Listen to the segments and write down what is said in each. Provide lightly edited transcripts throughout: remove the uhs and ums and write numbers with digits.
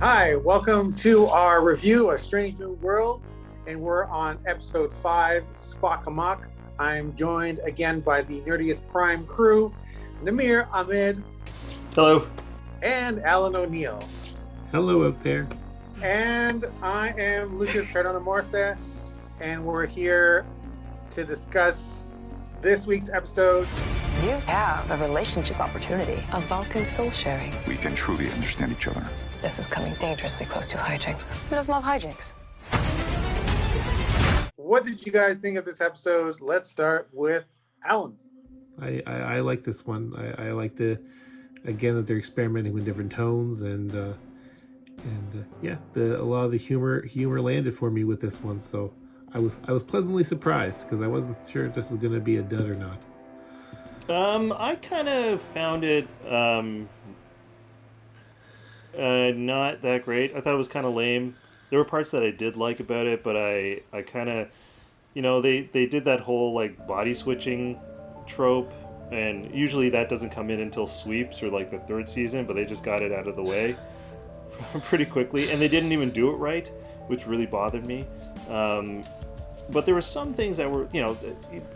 Hi, welcome to our review of Strange New Worlds, and we're on episode 5, Spock Amok. I'm joined again by the Nerdiest Prime crew, Namir Ahmed. Hello. And Alan O'Neill. Hello out there. And I am Luckas Cardona-Morisset, and we're here to discuss this week's episode. You have a relationship opportunity. A Vulcan soul sharing. We can truly understand each other. This is coming dangerously close to hijinks. Who doesn't love hijinks? What did you guys think of this episode? Let's start with Alan. I like this one. I like again that they're experimenting with different tones and a lot of the humor landed for me with this one. So I was pleasantly surprised because I wasn't sure if this was going to be a dud or not. I kind of found it not that great. I thought it was kind of lame. There were parts that I did like about it, but I kind of, they did that whole like body switching trope, and usually that doesn't come in until sweeps or like the third season, but they just got it out of the way pretty quickly, and they didn't even do it right, which really bothered me. But there were some things that were,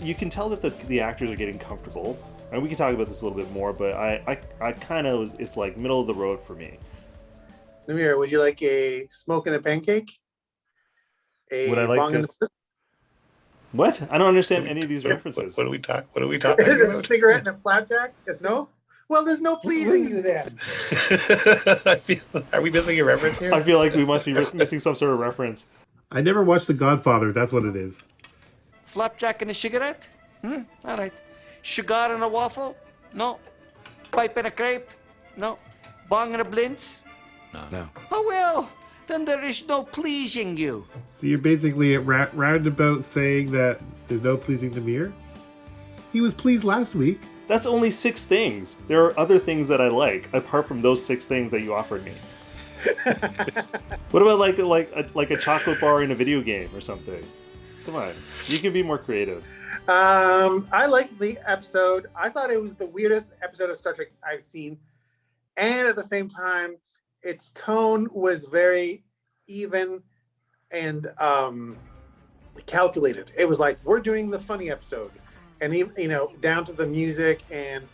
you can tell that the actors are getting comfortable, and we can talk about this a little bit more, but I kind of, it's like middle of the road for me. Namir, would you like a smoke and a pancake? Would I like this? What? I don't understand any of these references. What are we talking about? A cigarette and a flapjack? No? Well, there's no pleasing you then. Are we missing a reference here? I feel like we must be missing some sort of reference. I never watched The Godfather. That's what it is. Flapjack and a cigarette? All right. Sugar and a waffle? No. Pipe and a crepe? No. Bong and a blintz? No. Oh, well, then there is no pleasing you. So you're basically roundabout saying that there's no pleasing Namir? He was pleased last week. That's only 6 things. There are other things that I like, apart from those 6 things that you offered me. What about like a chocolate bar in a video game or something? Come on, you can be more creative. I liked the episode. I thought it was the weirdest episode of Star Trek I've seen, and at the same time, its tone was very even and calculated. It was like, we're doing the funny episode, and down to the music and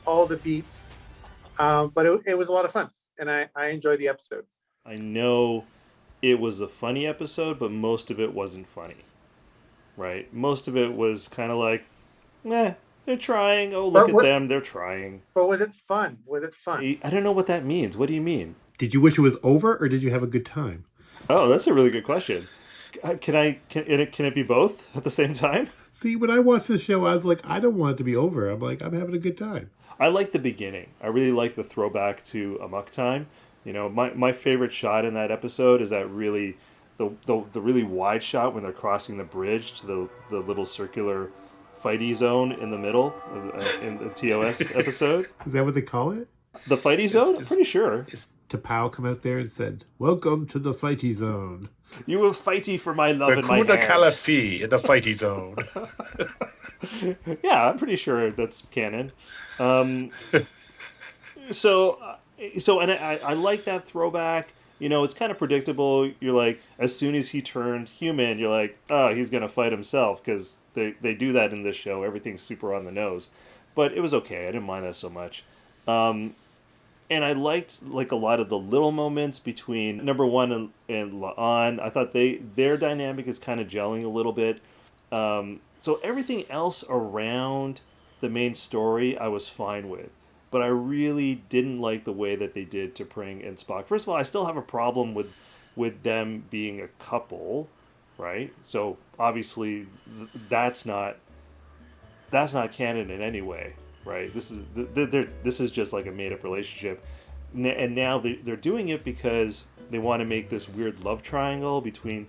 all the beats. But it was a lot of fun, and I enjoyed the episode. I know it was a funny episode, but most of it wasn't funny, right? Most of it was kind of like, they're trying. Oh, look at them. They're trying. But was it fun? I don't know what that means. What do you mean? Did you wish it was over, or did you have a good time? Oh, that's a really good question. Can it be both at the same time? See, when I watched this show, I was like, I don't want it to be over. I'm like, I'm having a good time. I like the beginning. I really like the throwback to Amok time. My favorite shot in that episode is that really the really wide shot when they're crossing the bridge to the little circular fighty zone in the middle in the TOS episode. Is that what they call it? The fighty zone? I'm pretty sure. T'Pau come out there and said, "Welcome to the fighty zone. You will fighty for my love and my hand." Calafi in the fighty zone. Yeah, I'm pretty sure that's canon. So I like that throwback. It's kind of predictable. You're like, as soon as he turned human, you're like, oh, he's gonna fight himself, because they do that in this show. Everything's super on the nose, but it was okay. I didn't mind that so much. And I liked like a lot of the little moments between number 1 and La'an. I thought their dynamic is kind of gelling a little bit. So everything else around the main story I was fine with. But I really didn't like the way that they did T'Pring and Spock. First of all, I still have a problem with them being a couple, right? So obviously that's not canon in any way, right? This is just like a made-up relationship, and now they're doing it because they want to make this weird love triangle between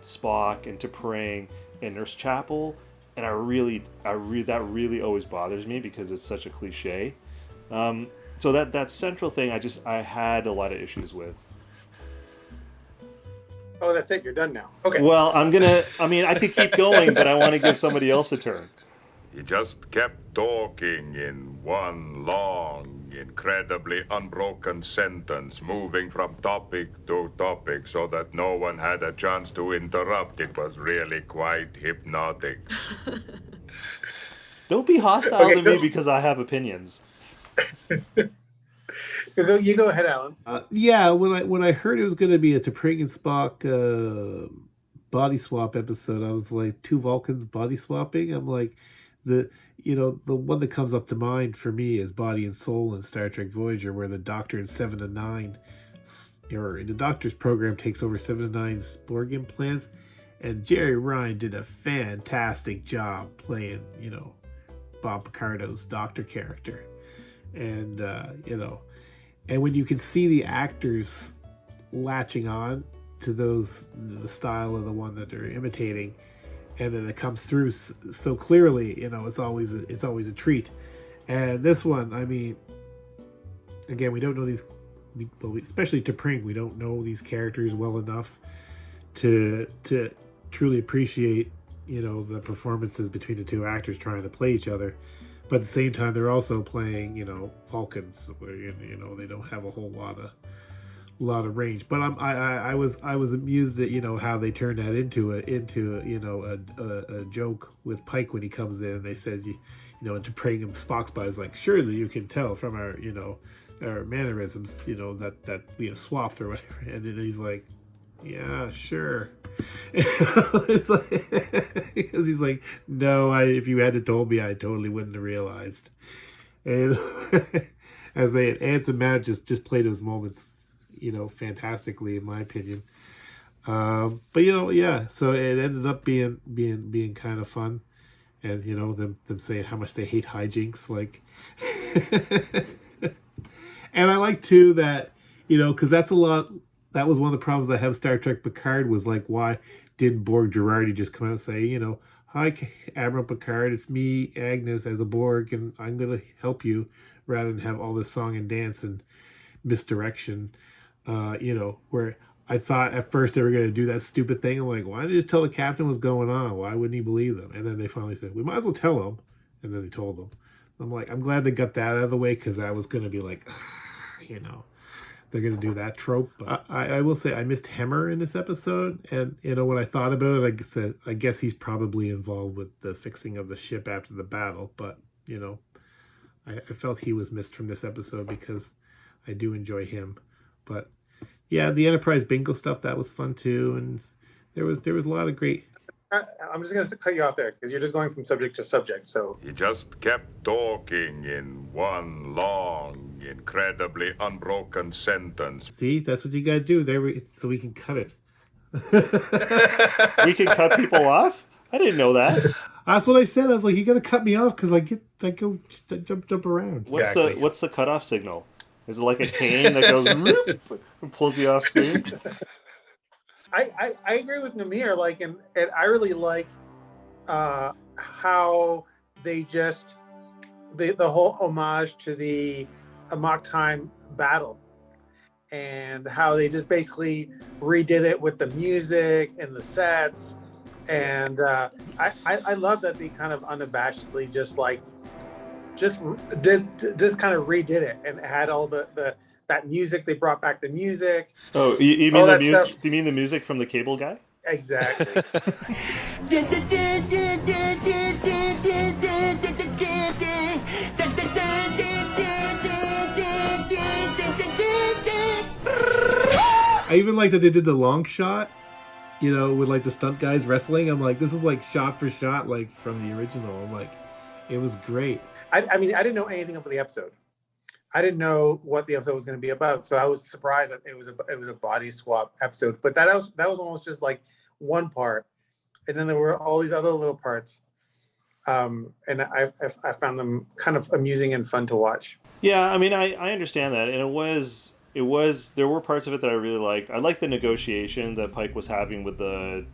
Spock and T'Pring and Nurse Chapel, and that really always bothers me because it's such a cliche. So that central thing, I had a lot of issues with. Oh, that's it. You're done now. Okay. Well, I could keep going, but I want to give somebody else a turn. He just kept talking in one long incredibly unbroken sentence, moving from topic to topic so that no one had a chance to interrupt. It was really quite hypnotic. Don't be hostile to me because I have opinions. You go ahead, Alan. Yeah, when I heard it was going to be a T'Pring and Spock body swap episode, I was like, two Vulcans body swapping. I'm like, the one that comes up to mind for me is Body and Soul in Star Trek Voyager, where the Doctor in 7 to 9, or the Doctor's program takes over 7 to 9's Borg implants, and Jerry Ryan did a fantastic job playing, Bob Picardo's Doctor character. And and when you can see the actors latching on to the style of the one that they're imitating, and then it comes through so clearly, it's always a treat. And this one, I mean, again, we don't know these, especially T'Pring, we don't know these characters well enough to truly appreciate the performances between the two actors trying to play each other. But at the same time, they're also playing, Vulcans, where they don't have a whole lot of range. But I was amused at how they turned that into a joke with Pike when he comes in. They said and T'Pring and Spock's by is like, surely you can tell from our our mannerisms that we have swapped or whatever. And then he's like, yeah, sure. It's like, because he's like, no, if you hadn't told me, I totally wouldn't have realized. And as Anson Mount just played those moments, fantastically, in my opinion. But yeah. So it ended up being kind of fun, and them saying how much they hate hijinks, like. And I like too that because that's a lot. That was one of the problems I have with Star Trek Picard, was like, why didn't Borg Girardi just come out and say, hi, Admiral Picard, it's me, Agnes, as a Borg, and I'm going to help you, rather than have all this song and dance and misdirection, where I thought at first they were going to do that stupid thing. I'm like, why didn't they just tell the captain what's going on? Why wouldn't he believe them? And then they finally said, we might as well tell him. And then they told them. I'm like, I'm glad they got that out of the way, because that was going to be like, they're going to do that trope. But I will say I missed Hemmer in this episode. And, when I thought about it, I guess he's probably involved with the fixing of the ship after the battle. But, I felt he was missed from this episode because I do enjoy him. But, yeah, the Enterprise Bingo stuff, that was fun too. And there was a lot of great... I'm just going to cut you off there because you're just going from subject to subject. So He just kept talking in one long, incredibly unbroken sentence. See, that's what you got to do there, so we can cut it. We can cut people off? I didn't know that. That's what I said. I was like, you got to cut me off because I go jump around. What's the cutoff signal? Is it like a cane that goes and pulls you off screen? I agree with Namir, and I really like how they just the whole homage to the Amok time battle, and how they just basically redid it with the music and the sets, and I love that they kind of unabashedly just kind of redid it and had all that music. They brought back the music. Oh, you mean the music? Do you mean the music from the Cable Guy? Exactly. I even like that they did the long shot, with like the stunt guys wrestling. I'm like, this is like shot for shot, like from the original. I'm like, it was great. I mean, I didn't know anything about the episode. I didn't know what the episode was going to be about, so I was surprised that it was a body swap episode. But that was almost just like one part, and then there were all these other little parts, and I found them kind of amusing and fun to watch. Yeah, I mean, I understand that, and it was there were parts of it that I really liked. I liked the negotiation that Pike was having with the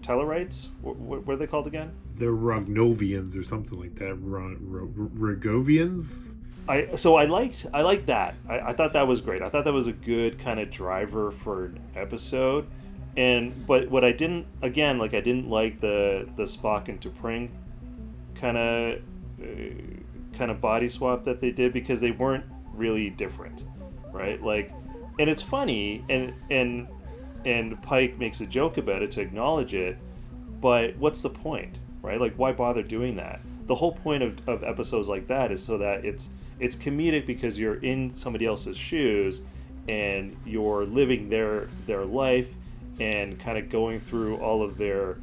Tellarites. What are they called again? The Rognovians or something like that. Rogovians. I liked that. I thought that was great. I thought that was a good kind of driver for an episode. But what I didn't like the Spock and T'Pring kind of body swap that they did, because they weren't really different, right? Like, and it's funny, and Pike makes a joke about it to acknowledge it, but what's the point, right? Like, why bother doing that? The whole point of episodes like that is so that it's comedic because you're in somebody else's shoes and you're living their life and kind of going through all of their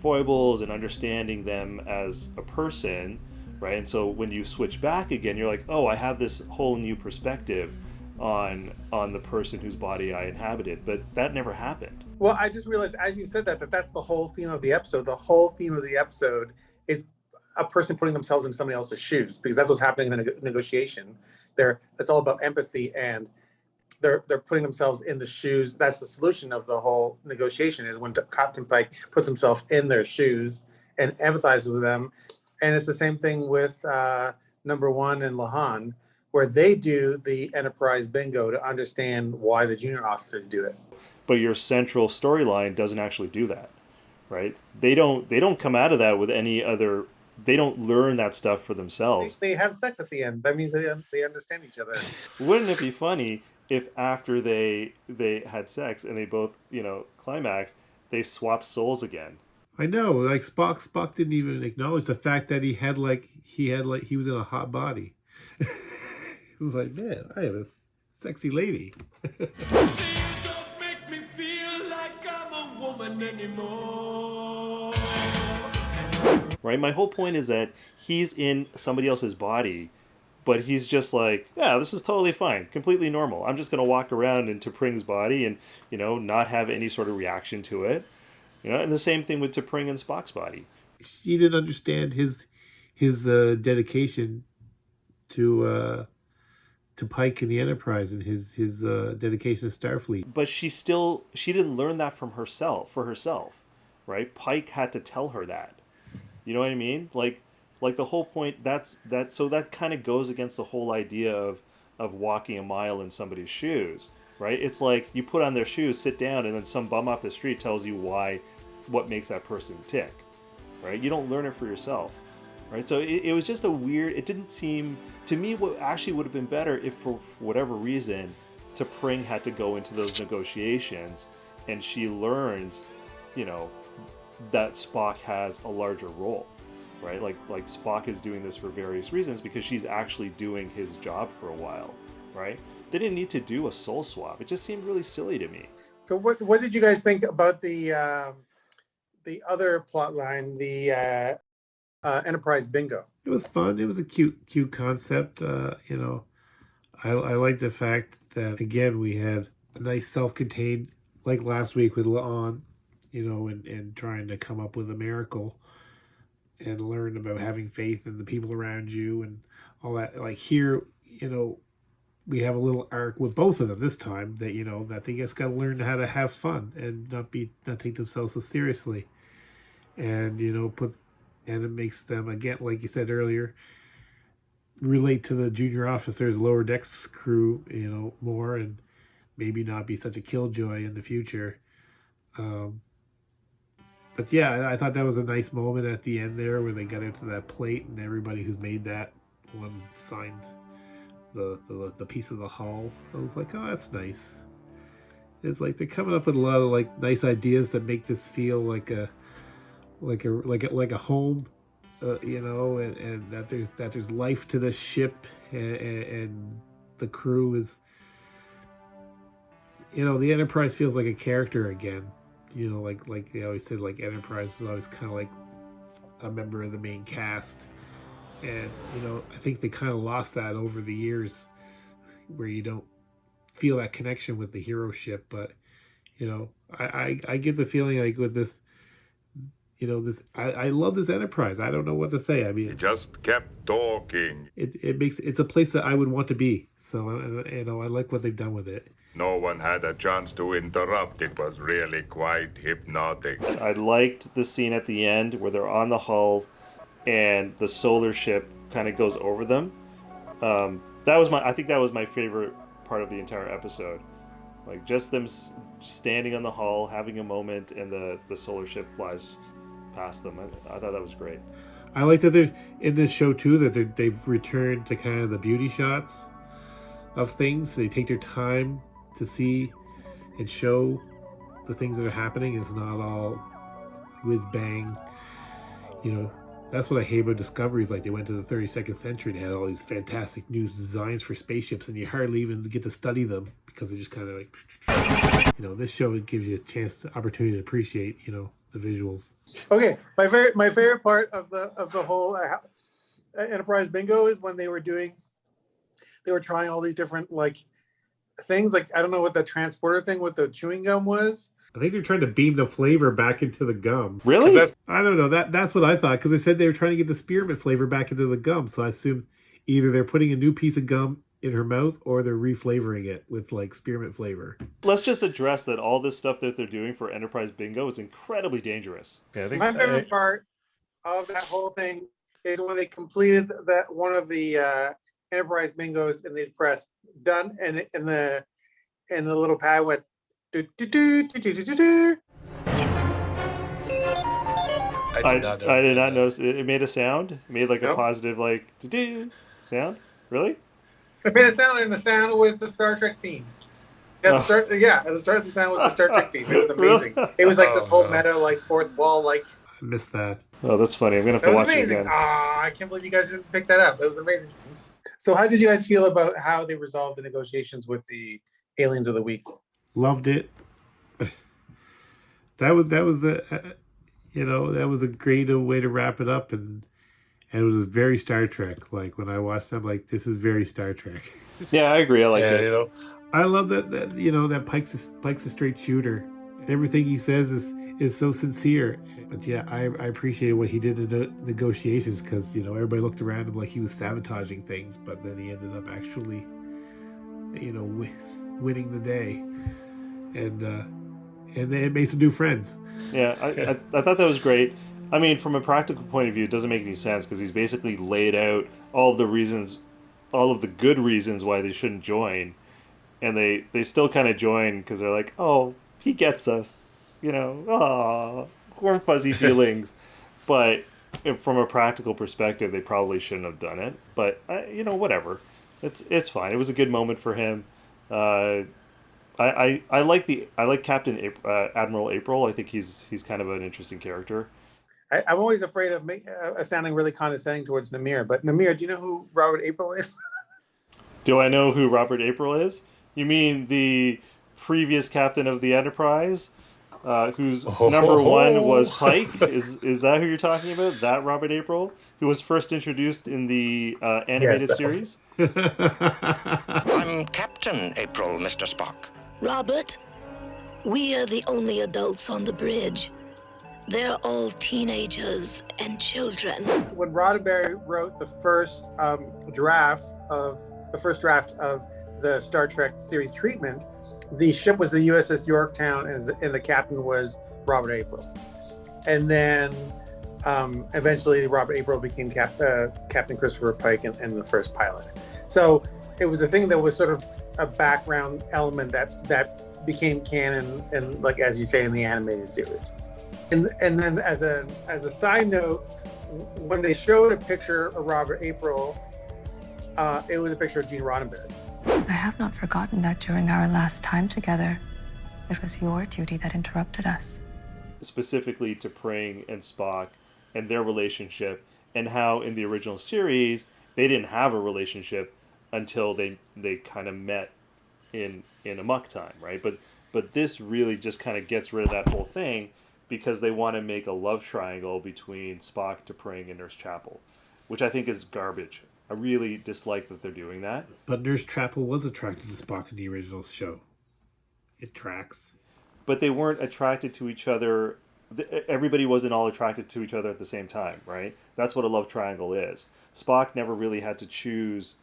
foibles and understanding them as a person, right? And so when you switch back again, you're like, oh, I have this whole new perspective on the person whose body I inhabited, but that never happened. Well, I just realized as you said that's the whole theme of the episode. The whole theme of the episode is a person putting themselves in somebody else's shoes, because that's what's happening in the negotiation. It's all about empathy, and they're putting themselves in the shoes. That's the solution of the whole negotiation, is when Captain Pike puts himself in their shoes and empathizes with them. And it's the same thing with number one and Lahan, where they do the Enterprise Bingo to understand why the junior officers do it. But your central storyline doesn't actually do that, right? They don't come out of that with any other. They don't learn that stuff for themselves. They have sex at the end. That means they understand each other. Wouldn't it be funny if after they had sex and they both, climaxed, they swapped souls again? I know, like Spock didn't even acknowledge the fact that he was in a hot body. He was like, man, I have a sexy lady. They don't make me feel like I'm a woman anymore. Right? My whole point is that he's in somebody else's body, but he's just like, yeah, this is totally fine, completely normal. I'm just going to walk around in T'Pring's body and, not have any sort of reaction to it. And the same thing with T'Pring and Spock's body. She didn't understand his dedication to Pike and the Enterprise, and his dedication to Starfleet. But she didn't learn that for herself, right? Pike had to tell her that. You know what I mean? Like the whole point, so that kind of goes against the whole idea of walking a mile in somebody's shoes, right? It's like you put on their shoes, sit down, and then some bum off the street tells you what makes that person tick, right? You don't learn it for yourself, right? So it was just it didn't seem, to me, what actually would have been better if for whatever reason, T'Pring had to go into those negotiations and she learns, that Spock has a larger role, right? Like Spock is doing this for various reasons because she's actually doing his job for a while, right? They didn't need to do a soul swap. It just seemed really silly to me. So what did you guys think about the other plot line, the Enterprise Bingo? It was fun. It was a cute concept. I like the fact that, again, we had a nice self-contained, like last week with La'an, and trying to come up with a miracle and learn about having faith in the people around you and all that. Like here, we have a little arc with both of them this time that, that they just got to learn how to have fun and not take themselves so seriously. And, and it makes them, again, like you said earlier, relate to the junior officers, lower decks crew, more, and maybe not be such a killjoy in the future. But yeah, I thought that was a nice moment at the end there where they got into that plate and everybody who's made that one signed the piece of the hull. I was like, oh, that's nice. It's like they're coming up with a lot of like nice ideas that make this feel like a home, and that there's life to the ship, and the crew is, the Enterprise feels like a character again. Like they always said, like Enterprise was always kind of like a member of the main cast. And, I think they kind of lost that over the years where you don't feel that connection with the hero ship. But, I get the feeling like with this, I love this Enterprise. I don't know what to say. I mean, He just kept talking. It's a place that I would want to be. So, I like what they've done with it. No one had a chance to interrupt. It was really quite hypnotic. I liked the scene at the end where they're on the hull and the solar ship kind of goes over them. I think that was my favorite part of the entire episode. Like just them standing on the hull, having a moment, and the solar ship flies past them. I thought that was great. I like that they're in this show too, that they've returned to kind of the beauty shots. of things. They take their time to see and show the things that are happening. It's not all whiz bang. That's what I hate about Discovery. Is like they went to the 32nd century and had all these fantastic new designs for spaceships, and you hardly even get to study them because they just kind of like, this show gives you a chance, opportunity to appreciate, the visuals. Okay, my favorite part of the whole Enterprise Bingo is when they were trying all these different like things. Like I don't know what the transporter thing with the chewing gum was. I think they're trying to beam the flavor back into the gum. Really? I don't know. That's what I thought, because they said they were trying to get the spearmint flavor back into the gum. So I assume either they're putting a new piece of gum in her mouth or they're reflavoring it with like spearmint flavor. Let's just address that all this stuff that they're doing for Enterprise Bingo is incredibly dangerous. Yeah, I think my favorite part of that whole thing is when they completed that one of the Enterprise Bingos and they pressed done, and the little pad went. I did not notice. It made a sound. It made like a positive like do sound. Really? It made a sound, and the sound was the Star Trek theme. At the start, the sound was the Star Trek theme. It was amazing. Really? It was like this whole meta, like fourth wall, like. I missed that. Oh, that's funny. I'm gonna have to watch it again. I can't believe you guys didn't pick that up. That was amazing. So, how did you guys feel about how they resolved the negotiations with the aliens of the week? Loved it. That was a great way to wrap it up, and it was very Star Trek. Like when I watched that, I'm like, this is very Star Trek. Yeah, I agree. I like it. I love that Pike's a straight shooter. Everything he says is so sincere. But yeah, I appreciated what he did in the negotiations, because everybody looked around him like he was sabotaging things, but then he ended up actually winning the day, and they made some new friends. Yeah, I thought that was great. I mean, from a practical point of view, it doesn't make any sense because he's basically laid out all of the good reasons why they shouldn't join, and they still kind of join because they're like, oh, he gets us, warm fuzzy feelings. But from a practical perspective, they probably shouldn't have done it. But whatever. It's fine. It was a good moment for him. I like Captain Admiral April. I think he's kind of an interesting character. I'm always afraid of sounding really condescending towards Namir. But Namir, do you know who Robert April is? Do I know who Robert April is? You mean the previous captain of the Enterprise, whose number one was Pike? Is that who you're talking about? That Robert April, who was first introduced in the animated series? I'm Captain April, Mr. Spock. Robert, we are the only adults on the bridge. They're all teenagers and children. When Roddenberry wrote the first draft of the Star Trek series treatment, the ship was the USS Yorktown, and the captain was Robert April. And then eventually Robert April became Captain Christopher Pike and the first pilot. So it was a thing that was sort of a background element that became canon, and like as you say, in the animated series. And then as a side note, when they showed a picture of Robert April, it was a picture of Gene Roddenberry. I have not forgotten that during our last time together, it was your duty that interrupted us. Specifically T'Pring and Spock and their relationship, and how in the original series they didn't have a relationship until they kind of met in Amok time, right? But this really just kind of gets rid of that whole thing, because they want to make a love triangle between Spock, T'Pring, and Nurse Chapel, which I think is garbage. I really dislike that they're doing that. But Nurse Chapel was attracted to Spock in the original show. It tracks. But they weren't attracted to each other. Everybody wasn't all attracted to each other at the same time, right? That's what a love triangle is. Spock never really had to choose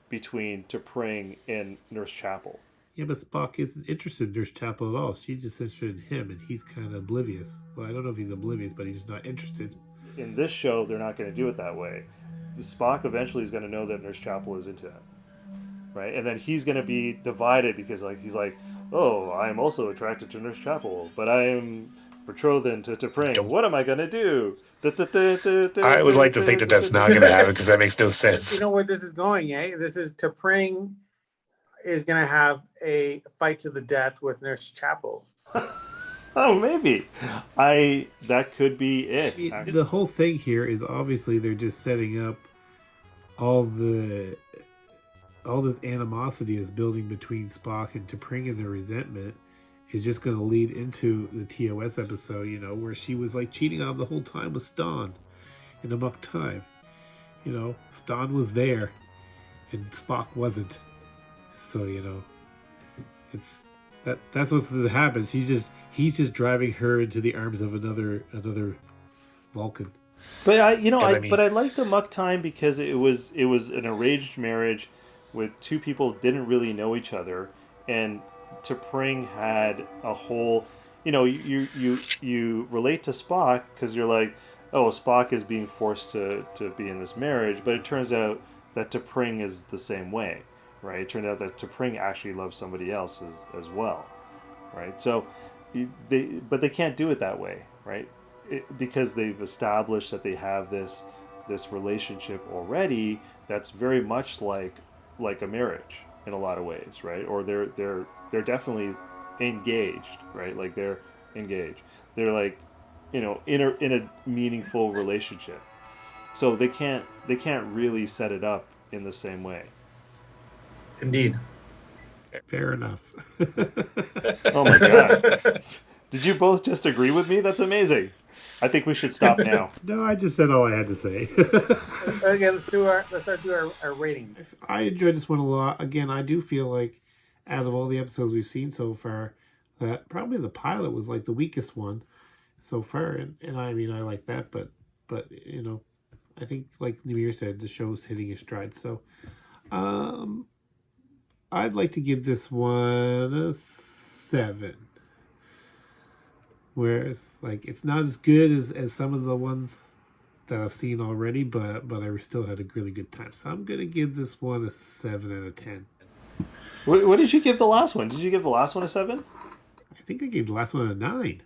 between T'Pring and Nurse Chapel. Yeah, but Spock isn't interested in Nurse Chapel at all. She's just interested in him, and he's kind of oblivious. Well, I don't know if he's oblivious, but he's just not interested. In this show, they're not going to do it that way. Spock eventually is going to know that Nurse Chapel is into him, right? And then he's going to be divided because he's like, oh, I'm also attracted to Nurse Chapel, but I am betrothed to T'Pring. What am I going to do? I would like to think that that's not going to happen, because that makes no sense. You know where this is going, eh? This is T'Pring is going to have a fight to the death with Nurse Chapel. Oh, maybe. That could be it. The whole thing here is obviously they're just setting up all this animosity is building between Spock and T'Pring, and their resentment is just going to lead into the TOS episode, you know, where she was like cheating on him the whole time with Stan in Amok Time. You know, Stan was there and Spock wasn't. So, you know, that's what's going to happen. He's just driving her into the arms of another Vulcan. But I liked Amok Time because it was an arranged marriage with two people who didn't really know each other, and T'Pring had a whole, you know, you relate to Spock because you're like, oh, Spock is being forced to be in this marriage, but it turns out that T'Pring is the same way, right? It turned out that T'Pring actually loves somebody else as well, right? So they can't do it that way, right? Because they've established that they have this relationship already that's very much like a marriage in a lot of ways, right? Or they're definitely engaged, right? Like they're engaged. They're like, you know, in a meaningful relationship. So they can't really set it up in the same way. Indeed. Fair enough. Oh my god. Did you both just agree with me? That's amazing. I think we should stop now. No, I just said all I had to say. Okay, let's start doing our ratings. I enjoyed this one a lot. Again, I do feel like out of all the episodes we've seen so far, that probably the pilot was like the weakest one so far. And I mean, I like that, but you know, I think like Namir said, the show's hitting its stride. So I'd like to give this one a 7. Whereas, like, it's not as good as some of the ones that I've seen already, but I still had a really good time. So I'm going to give this one a 7 out of 10. What did you give the last one? Did you give the last one a 7? I think I gave the last one a 9.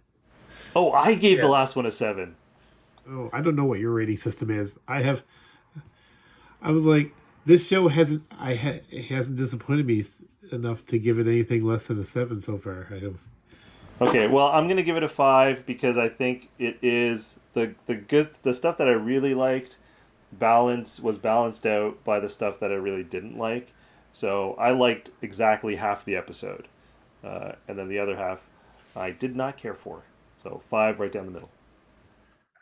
Oh, I gave the last one a 7. Oh, I don't know what your rating system is. I was like, this show hasn't disappointed me enough to give it anything less than a 7 so far. Okay, well, I'm gonna give it a 5 because I think it is the stuff that I really liked was balanced out by the stuff that I really didn't like. So I liked exactly half the episode, and then the other half I did not care for. So 5 right down the middle.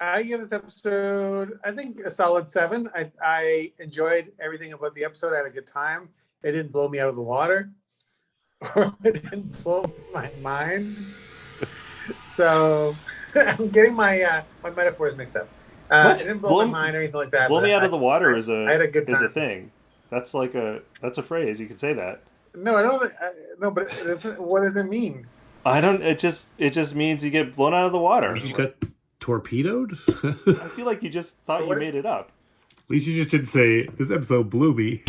I give this episode, I think, a solid 7. I enjoyed everything about the episode. I had a good time. It didn't blow me out of the water, or it didn't blow my mind. So I'm getting my metaphors mixed up. It didn't blow my mind or anything like that. Blow me out of the water is I had a good time. is a thing. That's a phrase. You can say that. No, I don't. No, but what does it mean? I don't. It just means you get blown out of the water. You got torpedoed? I feel like you just thought you made it up. At least you just didn't say, this episode blew me.